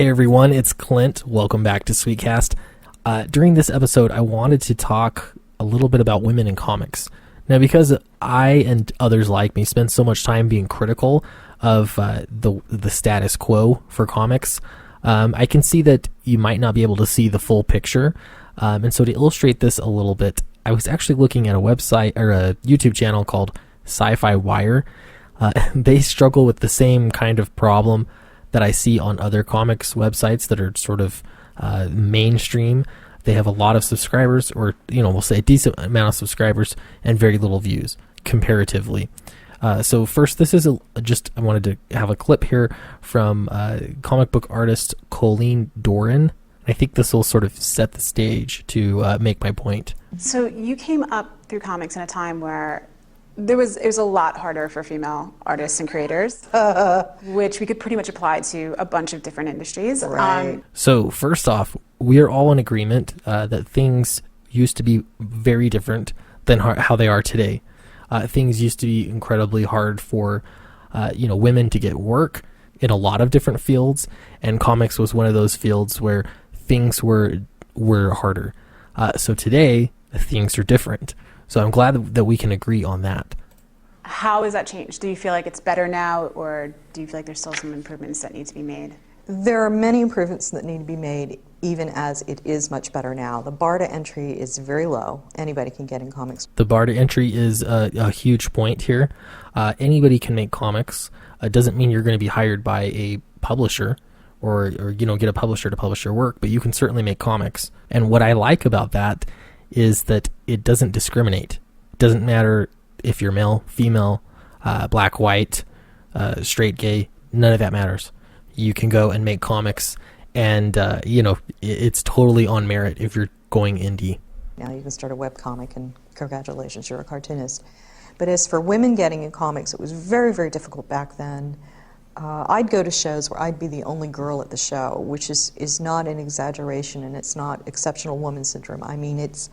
Hey everyone, it's Clint. Welcome back to Sweetcast. During this episode, I wanted to talk a little bit about women in comics. Now, because I and others like me spend so much time being critical of the status quo for comics, I can see that you might not be able to see the full picture. And so to illustrate this a little bit, I was actually looking at a website or a YouTube channel called Sci-Fi Wire. They struggle with the same kind of problem that I see on other comics websites that are sort of mainstream. They have a lot of subscribers, or we'll say a decent amount of subscribers and very little views comparatively. So first, this is I wanted to have a clip here from comic book artist Colleen Doran. I think this will sort of set the stage to make my point. So you came up through comics in a time where it was a lot harder for female artists and creators, which we could pretty much apply to a bunch of different industries. Right. So first off, we are all in agreement that things used to be very different than how they are today. Things used to be incredibly hard for women to get work in a lot of different fields, and comics was one of those fields where things were harder. So today, things are different. So I'm glad that we can agree on that. How has that changed? Do you feel like it's better now, or do you feel like there's still some improvements that need to be made? There are many improvements that need to be made, even as it is much better now. The bar to entry is very low. Anybody can get in comics. The bar to entry is a huge point here. Anybody can make comics. It doesn't mean you're going to be hired by a publisher or get a publisher to publish your work, but you can certainly make comics. And what I like about that is that it doesn't discriminate. It doesn't matter if you're male, female, black, white, straight, gay, none of that matters. You can go and make comics, and it's totally on merit if you're going indie. Now you can start a webcomic, and congratulations, you're a cartoonist. But as for women getting in comics, it was very, very difficult back then. I'd go to shows where I'd be the only girl at the show, which is not an exaggeration, and it's not exceptional woman syndrome. I mean, it's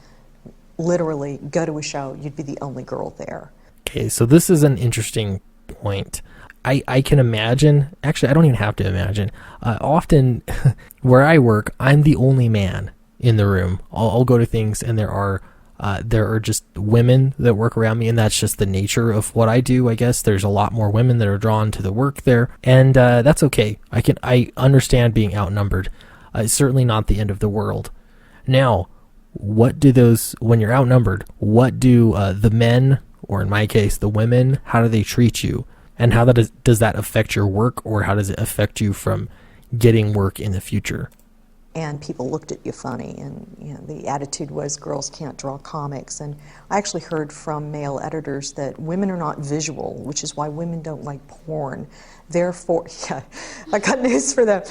literally go to a show, you'd be the only girl there. Okay, so this is an interesting point. I can imagine, actually I don't even have to imagine, often where I work, I'm the only man in the room. I'll go to things and there are just women that work around me, and that's just the nature of what I do, I guess. There's a lot more women that are drawn to the work there, and that's okay. I understand being outnumbered. It's certainly not the end of the world. Now, when you're outnumbered, what do the men, or in my case, the women, how do they treat you? And how does that affect your work, or how does it affect you from getting work in the future? And people looked at you funny, and the attitude was girls can't draw comics. And I actually heard from male editors that women are not visual, which is why women don't like porn. Therefore, yeah, I got news for them.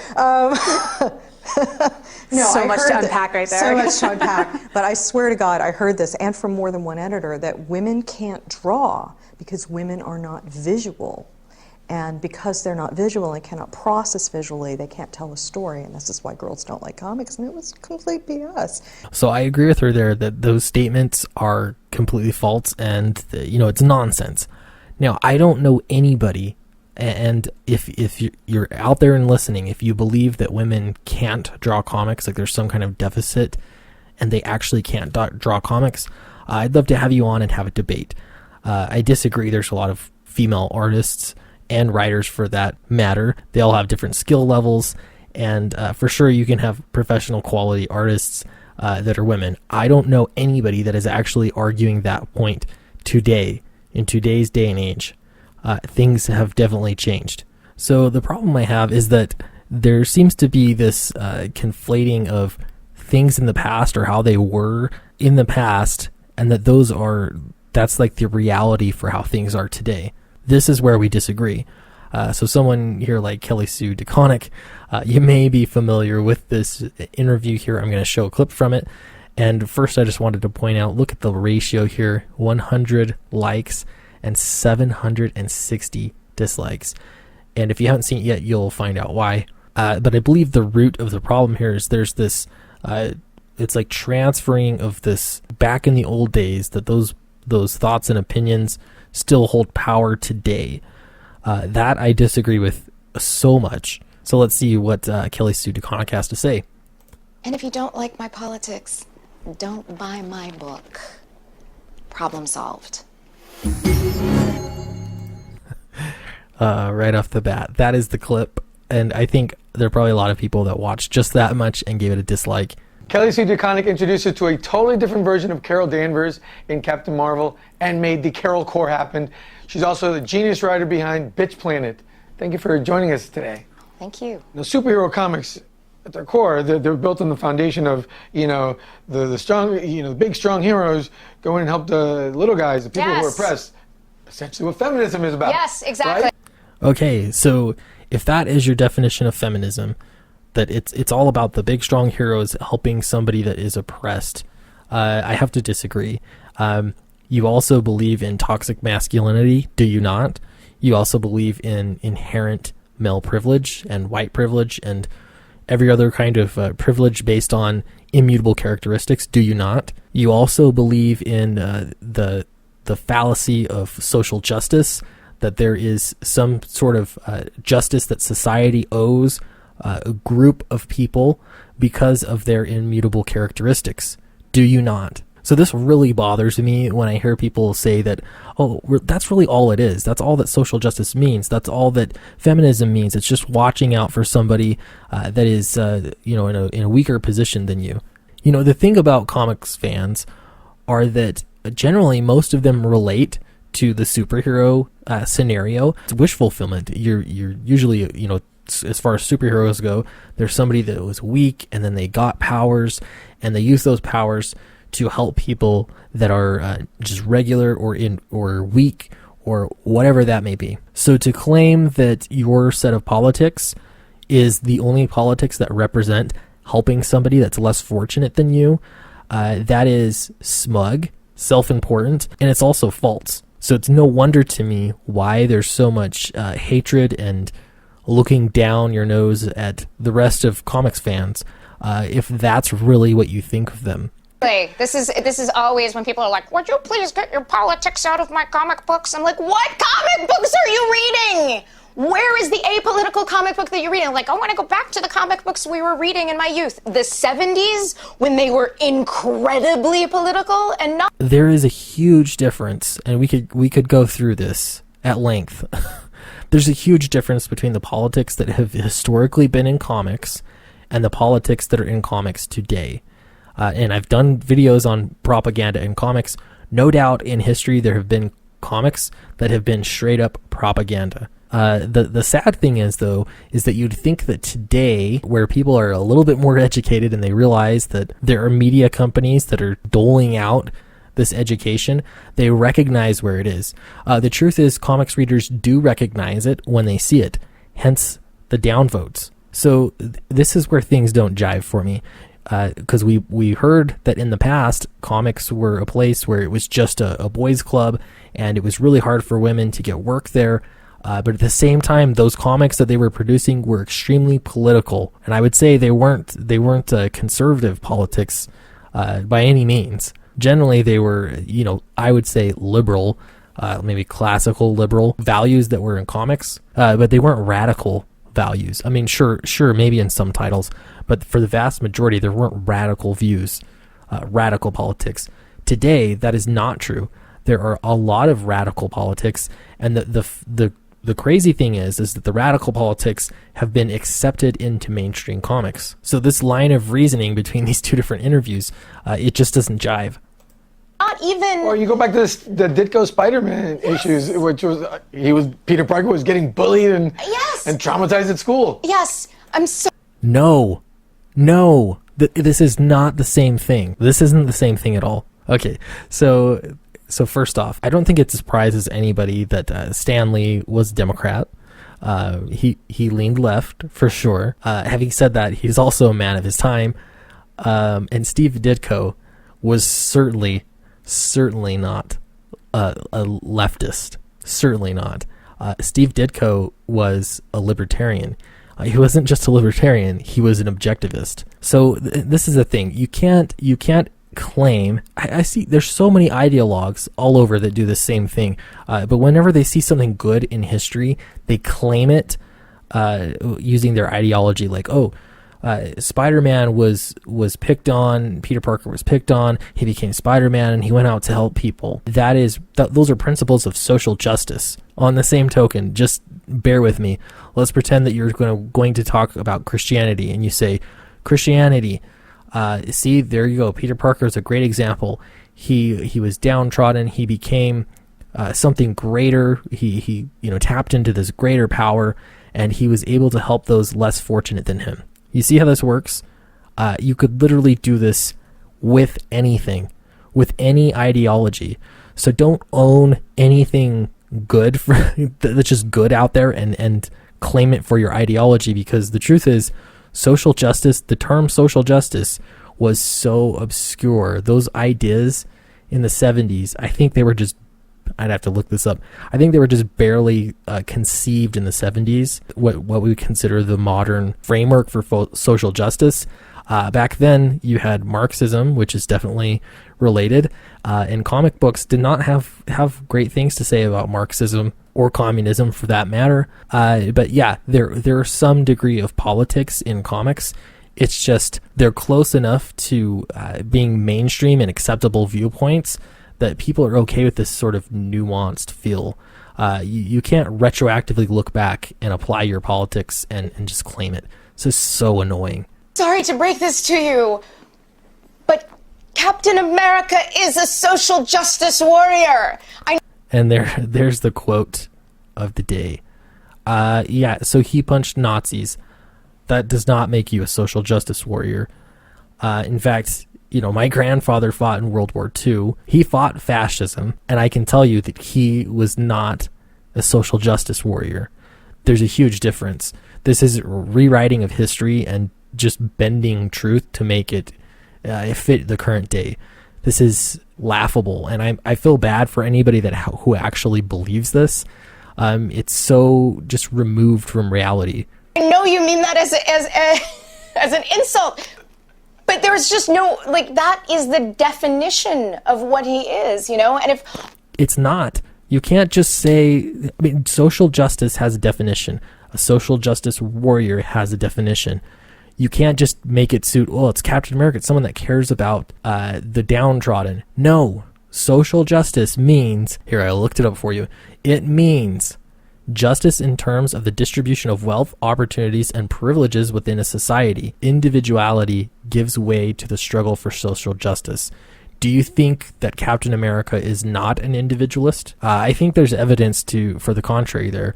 No, so much to unpack right there. So much to unpack. But I swear to God, I heard this, and from more than one editor, that women can't draw because women are not visual. And because they're not visual and cannot process visually, they can't tell a story, and this is why girls don't like comics, and it was complete BS. So I agree with her there that those statements are completely false, and it's nonsense. Now, I don't know anybody, and if you're out there and listening, if you believe that women can't draw comics, like there's some kind of deficit, and they actually can't draw comics, I'd love to have you on and have a debate. I disagree. There's a lot of female artists and writers for that matter. They all have different skill levels, and for sure you can have professional quality artists that are women. I don't know anybody that is actually arguing that point today. In today's day and age, things have definitely changed. So the problem I have is that there seems to be this conflating of things in the past, or how they were in the past, and that's like the reality for how things are today. This is where we disagree. So someone here like Sue DeConnick, you may be familiar with this interview here. I'm going to show a clip from it. And first, I just wanted to point out, look at the ratio here, 100 likes and 760 dislikes. And if you haven't seen it yet, you'll find out why. But I believe the root of the problem here is there's this, it's like transferring of this back in the old days, that those thoughts and opinions still hold power today. That I disagree with so much. So let's see what Kelly Sue DeConnick has to say. And if you don't like my politics, don't buy my book. Problem solved. Right off the bat, that is the clip. And I think there are probably a lot of people that watched just that much and gave it a dislike. Kelly Sue DeConnick introduced us to a totally different version of Carol Danvers in Captain Marvel and made the Carol Core happen. She's also the genius writer behind Bitch Planet. Thank you for joining us today. Thank you. Now, superhero comics, at their core, they're built on the foundation of, the strong, the big, strong heroes go in and help the little guys, the people who are oppressed. Essentially what feminism is about. Yes, exactly. Right? Okay, so if that is your definition of feminism, that it's all about the big, strong heroes helping somebody that is oppressed, I have to disagree. You also believe in toxic masculinity, do you not? You also believe in inherent male privilege and white privilege and every other kind of privilege based on immutable characteristics, do you not? You also believe in the fallacy of social justice, that there is some sort of justice that society owes a group of people because of their immutable characteristics. Do you not? So this really bothers me when I hear people say that, that's really all it is. That's all that social justice means. That's all that feminism means. It's just watching out for somebody that is, in a weaker position than you. The thing about comics fans are that generally most of them relate to the superhero scenario. It's wish fulfillment. You're usually, as far as superheroes go, there's somebody that was weak and then they got powers and they use those powers to help people that are just regular or weak or whatever that may be. So to claim that your set of politics is the only politics that represent helping somebody that's less fortunate than you, that is smug, self-important, and it's also false. So it's no wonder to me why there's so much hatred and looking down your nose at the rest of comics fans, if that's really what you think of them. This is always when people are like, would you please get your politics out of my comic books? I'm like, what comic books are you reading? Where is the apolitical comic book that you're reading? Like, I want to go back to the comic books we were reading in my youth. The 70s, when they were incredibly political and not... There is a huge difference, and we could go through this at length. There's a huge difference between the politics that have historically been in comics and the politics that are in comics today. And I've done videos on propaganda in comics. No doubt in history there have been comics that have been straight up propaganda. The sad thing is, though, is that you'd think that today, where people are a little bit more educated and they realize that there are media companies that are doling out this education, they recognize where it is. The truth is, comics readers do recognize it when they see it, hence the downvotes. So this is where things don't jive for me. Because we heard that in the past, comics were a place where it was just a boys' club, and it was really hard for women to get work there. But at the same time, those comics that they were producing were extremely political, and I would say they weren't conservative politics by any means. Generally, they were, I would say liberal, maybe classical liberal values that were in comics, but they weren't radical values. I mean, sure, maybe in some titles, but for the vast majority, there weren't radical views, radical politics. Today, that is not true. There are a lot of radical politics, and the crazy thing is that the radical politics have been accepted into mainstream comics. So this line of reasoning between these two different interviews, it just doesn't jive. Not even... Or you go back to the Ditko Spider-Man issues, which was Peter Parker was getting bullied and traumatized at school. Yes, I'm so... No, this is not the same thing. This isn't the same thing at all. Okay, so first off, I don't think it surprises anybody that Stan Lee was a Democrat. He leaned left for sure. Having said that, he's also a man of his time. And Steve Ditko was certainly not a leftist. Certainly not. Steve Ditko was a libertarian. He wasn't just a libertarian; he was an objectivist. So this is the thing: you can't claim. I see there's so many ideologues all over that do the same thing, but whenever they see something good in history, they claim it using their ideology, like, Spider-Man was picked on, Peter Parker was picked on, he became Spider-Man, and he went out to help people. Those are principles of social justice. On the same token, just bear with me. Let's pretend that you're going to talk about Christianity, and you say, Christianity, see, there you go. Peter Parker is a great example. He was downtrodden. He became something greater. He tapped into this greater power, and he was able to help those less fortunate than him. You see how this works? You could literally do this with anything, with any ideology. So don't own anything good that's just good out there and claim it for your ideology, because the truth is, social justice, the term social justice, was so obscure. Those ideas in the 70s, I think they were just, I'd have to look this up, I think they were just barely conceived in the 70s, what we would consider the modern framework for social justice. Back then, you had Marxism, which is definitely related, and comic books did not have great things to say about Marxism or communism, for that matter. But yeah, there's some degree of politics in comics. It's just they're close enough to being mainstream and acceptable viewpoints that people are okay with this sort of nuanced feel. You can't retroactively look back and apply your politics and just claim it. This is so annoying. Sorry to break this to you, but Captain America is a social justice warrior. And there's the quote of the day. Yeah, so he punched Nazis. That does not make you a social justice warrior. In fact, my grandfather fought in World War II. He fought fascism, and I can tell you that he was not a social justice warrior. There's a huge difference. This is rewriting of history and just bending truth to make it fit the current day. This is laughable, and I feel bad for anybody who actually believes this. It's so just removed from reality. I know you mean that as an insult, but there's just no, that is the definition of what he is, and if... It's not. You can't just say, social justice has a definition. A social justice warrior has a definition. You can't just make it suit, it's Captain America, it's someone that cares about the downtrodden. No, social justice means, here, I looked it up for you, it means justice in terms of the distribution of wealth, opportunities, and privileges within a society. Individuality gives way to the struggle for social justice. Do you think that Captain America is not an individualist? I think there's evidence for the contrary there.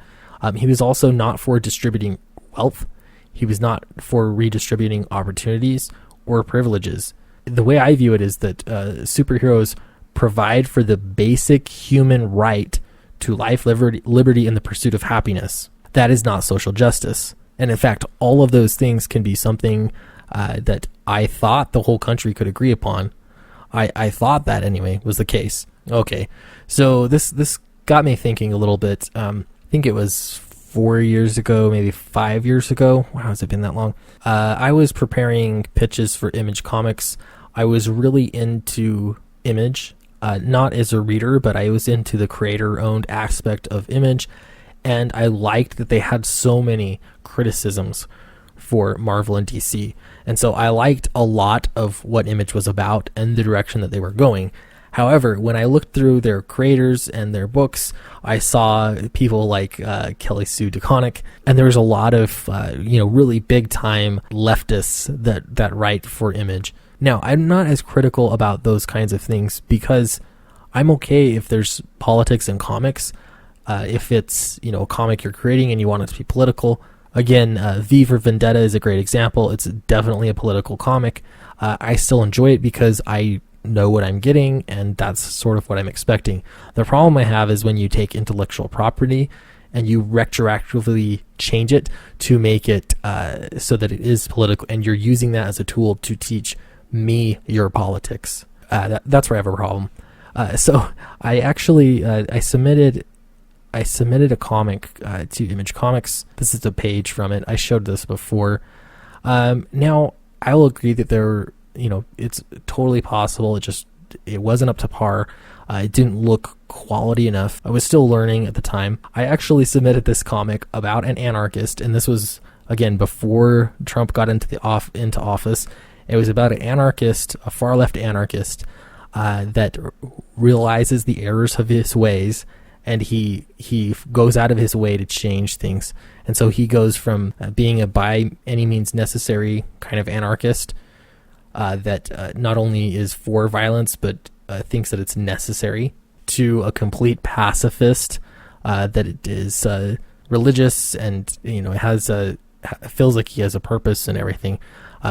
He was also not for distributing wealth. He was not for redistributing opportunities or privileges. The way I view it is that superheroes provide for the basic human right to life, liberty, and the pursuit of happiness. That is not social justice. And in fact, all of those things can be something that I thought the whole country could agree upon. I thought that anyway was the case. Okay, so this got me thinking a little bit. I think it was 4 years ago, maybe 5 years ago. Wow, has it been that long? I was preparing pitches for Image Comics. I was really into Image, not as a reader, but I was into the creator-owned aspect of Image, and I liked that they had so many criticisms for Marvel and DC. And so I liked a lot of what Image was about and the direction that they were going. However, when I looked through their creators and their books, I saw people like Sue DeConnick, and there was a lot of really big time leftists that write for Image. Now, I'm not as critical about those kinds of things because I'm okay if there's politics in comics. If it's a comic you're creating and you want it to be political. Again, V for Vendetta is a great example. It's definitely a political comic. I still enjoy it because I know what I'm getting, and that's sort of what I'm expecting. The problem I have is when you take intellectual property and you retroactively change it to make it so that it is political, and you're using that as a tool to teach me your politics. That's where I have a problem. So I actually I submitted a comic to Image Comics. This is a page from it. I showed this before. Now, I will agree that it's totally possible. It just it wasn't up to par. It didn't look quality enough. I was still learning at the time. I actually submitted this comic about an anarchist, and this was, again, before Trump got into office. It was about an anarchist, a far-left anarchist, that realizes the errors of his ways, and he goes out of his way to change things. And so he goes from being a by any means necessary kind of anarchist that not only is for violence but thinks that it's necessary, to a complete pacifist that it is religious and feels like he has a purpose and everything.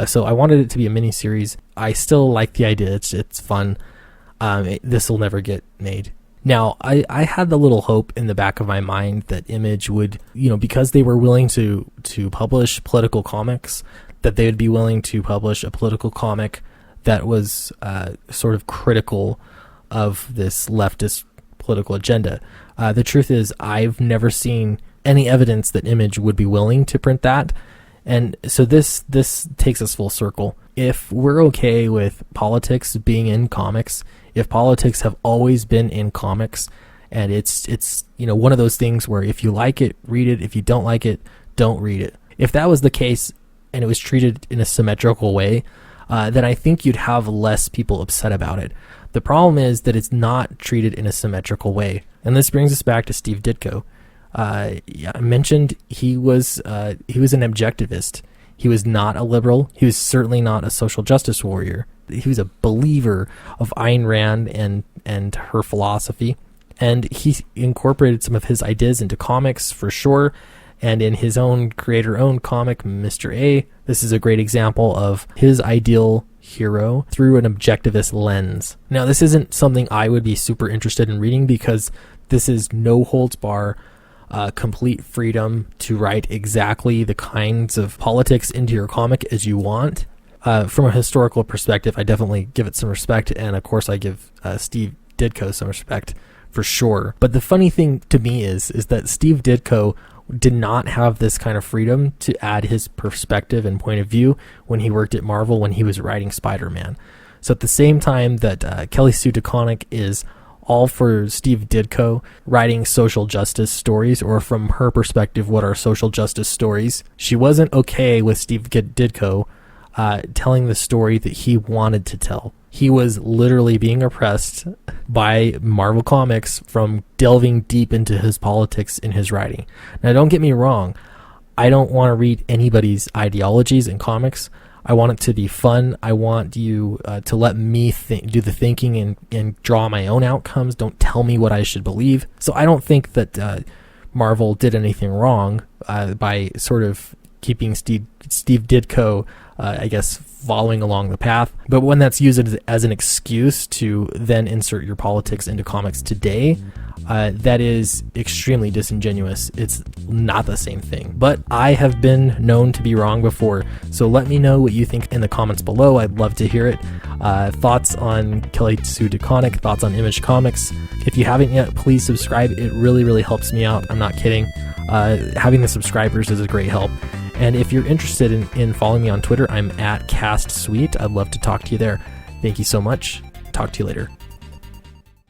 So I wanted it to be a mini series. I still like the idea. It's fun. This will never get made. Now, I had the little hope in the back of my mind that Image would, because they were willing to publish political comics, that they would be willing to publish a political comic that was sort of critical of this leftist political agenda. The truth is, I've never seen any evidence that Image would be willing to print that. And so this takes us full circle. If we're okay with politics being in comics, if politics have always been in comics, and it's one of those things where if you like it, read it. If you don't like it, don't read it. If that was the case and it was treated in a symmetrical way, then I think you'd have less people upset about it. The problem is that it's not treated in a symmetrical way. And this brings us back to Steve Ditko. I mentioned he was an objectivist. He was not a liberal. He was certainly not a social justice warrior. He was a believer of Ayn Rand and her philosophy. And he incorporated some of his ideas into comics for sure. And in his own creator-owned comic, Mr. A, this is a great example of his ideal hero through an objectivist lens. Now, this isn't something I would be super interested in reading because this is no holds bar, complete freedom to write exactly the kinds of politics into your comic as you want. From a historical perspective, I definitely give it some respect, and of course I give Steve Ditko some respect for sure. But the funny thing to me is that Steve Ditko did not have this kind of freedom to add his perspective and point of view when he worked at Marvel, when he was writing Spider-Man. So at the same time that Kelly Sue DeConnick is all for Steve Ditko writing social justice stories, or from her perspective, what are social justice stories, she wasn't okay with Steve Ditko telling the story that he wanted to tell. He was literally being oppressed by Marvel Comics from delving deep into his politics in his writing. Now, don't get me wrong. I don't want to read anybody's ideologies in comics. I want it to be fun. I want you to let me do the thinking and draw my own outcomes. Don't tell me what I should believe. So I don't think that Marvel did anything wrong by sort of keeping Steve Ditko, I guess, following along the path. But when that's used as an excuse to then insert your politics into comics today, that is extremely disingenuous. It's not the same thing. But I have been known to be wrong before, so let me know what you think in the comments below. I'd love to hear it. Thoughts on Kelly Sue DeConnick, thoughts on Image Comics. If you haven't yet, please subscribe. It really, really helps me out. I'm not kidding. Having the subscribers is a great help. And if you're interested in following me on Twitter, I'm at CastSuite. I'd love to talk to you there. Thank you so much. Talk to you later.